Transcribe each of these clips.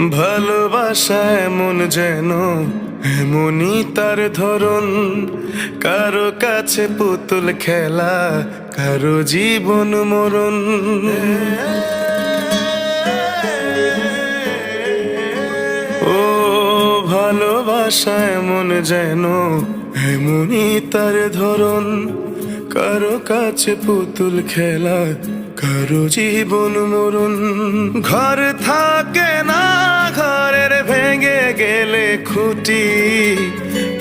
ভালোবাসা এমন যেন এমনই তার ধরন, কারো কাছে পুতুল খেলা, কারো জীবন মরণ। ও ভালোবাসা এমন যেন এমনই তার ধরন, কারো কাছে পুতুল খেলা, কারো জীবন মরণ। ঘর থাকে না, ঘরের ভেঙে গেলে খুঁটি,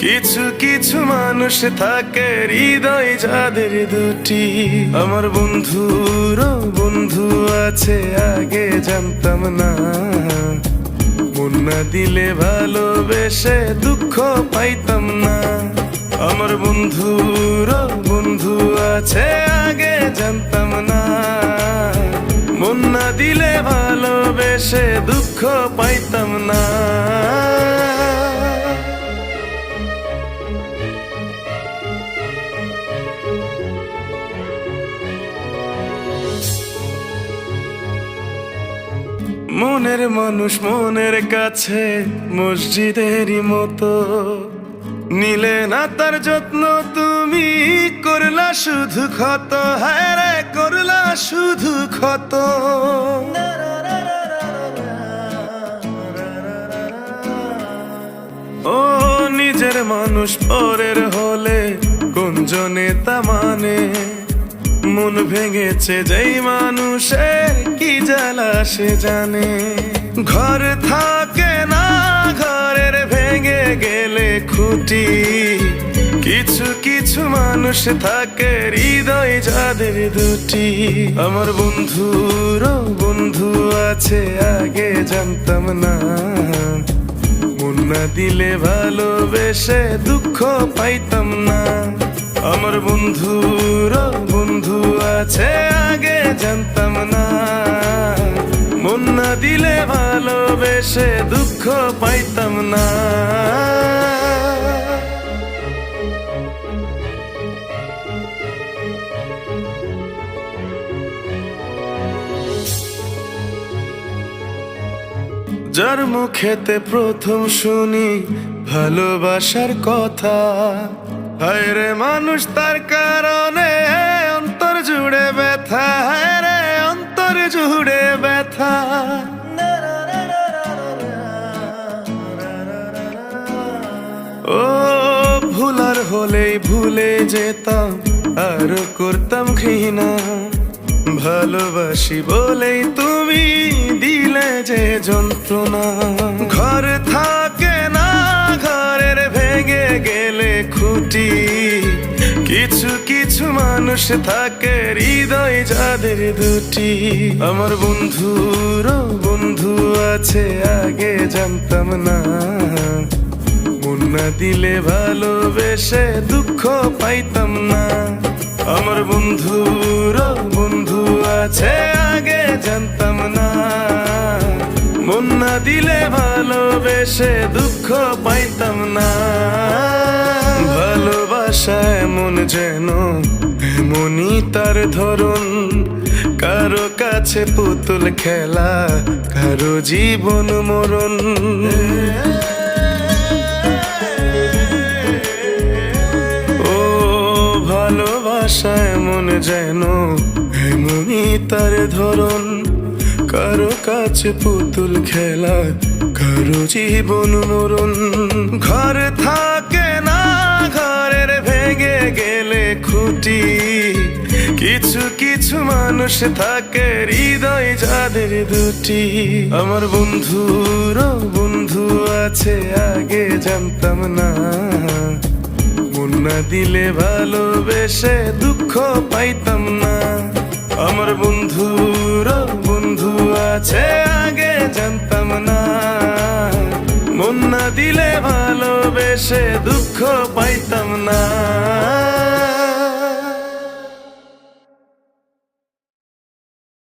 কিছু কিছু মানুষ থাকে হৃদয় যাদের দুটি। আমার বন্ধুর বন্ধু আছে আগে জানতাম না, মন না দিলে ভালোবেসে দুঃখ পাইতাম না। আমার বন্ধুর বন্ধু আছে আগে জানতাম না, মন না দিলে ভালোবেসে দুঃখ পাইতাম না। মনের মানুষ মনের কাছে মসজিদেরই মতো, নিলে না তার যত্ন তুমি, করলা শুধু ক্ষত, হায় রে করলা শুধু ক্ষত। ও নিজের মানুষ পরের হলে কোন জনে তা মানে, মন ভেঙেছে যেই মানুষের কি জ্বালা সে জানে। ঘর থাকে না, ঘরের ভেঙে গেলে খুঁটি, কিছু কিছু মানুষ থাকে হৃদয় যাদের দুটি। আমার বন্ধুর বন্ধু আছে আগে জানতাম না, মন না দিলে ভালোবেসে দুঃখ পাইতাম না। আমার বন্ধুর বন্ধু আছে আগে জানতাম না, মন না দিলে ভালোবেসে দুঃখ পাইতাম না। যার মুখেতে প্রথম শুনি ভালোবাসার কথা, হায় রে মানুষ তার কারণে অন্তর জুড়ে ব্যথা, হায় রে অন্তর জুড়ে ব্যথা। ও ভুলার হলেই ভুলে যেতাম, আর করতাম ঘৃণা, ভালোবাসি বলেই তুমি দিলে যে যন্ত্রণা। ঘর থাকে না, ঘরের ভেঙে গেলে খুঁটি, কিছু কিছু মানুষ থাকে হৃদয় যাদের দুটি। আমার বন্ধুর বন্ধু আছে আগে জানতাম না, মন না দিলে ভালোবেসে দুঃখ পাইতাম না। আমার বন্ধুর বন্ধু আছে আগে জানতাম না, মন না দিলে ভালোবেসে দুঃখ পাইতাম না। ভালোবাসা এমন যেন এমনই তার ধরন, কারো কাছে পুতুল খেলা, কারো জীবন মরণ। ভালোবাসা এমন যেন এমনই তার ধরন, কারো কাছে পুতুল খেলা, কারো জীবন মরণ। ঘর থাকে না, ঘরের ভেঙে গেলে খুঁটি, কিছু কিছু মানুষ থাকে হৃদয় যাদের দুটি। আমার বন্ধুর বন্ধু আছে আগে জানতাম না, মন না দিলে ভালোবেসে দুঃখ পাইতাম না। আমার বন্ধুর বন্ধু আছে আগে জানতাম না, মন না দিলে ভালোবেসে দুঃখ পাইতাম না।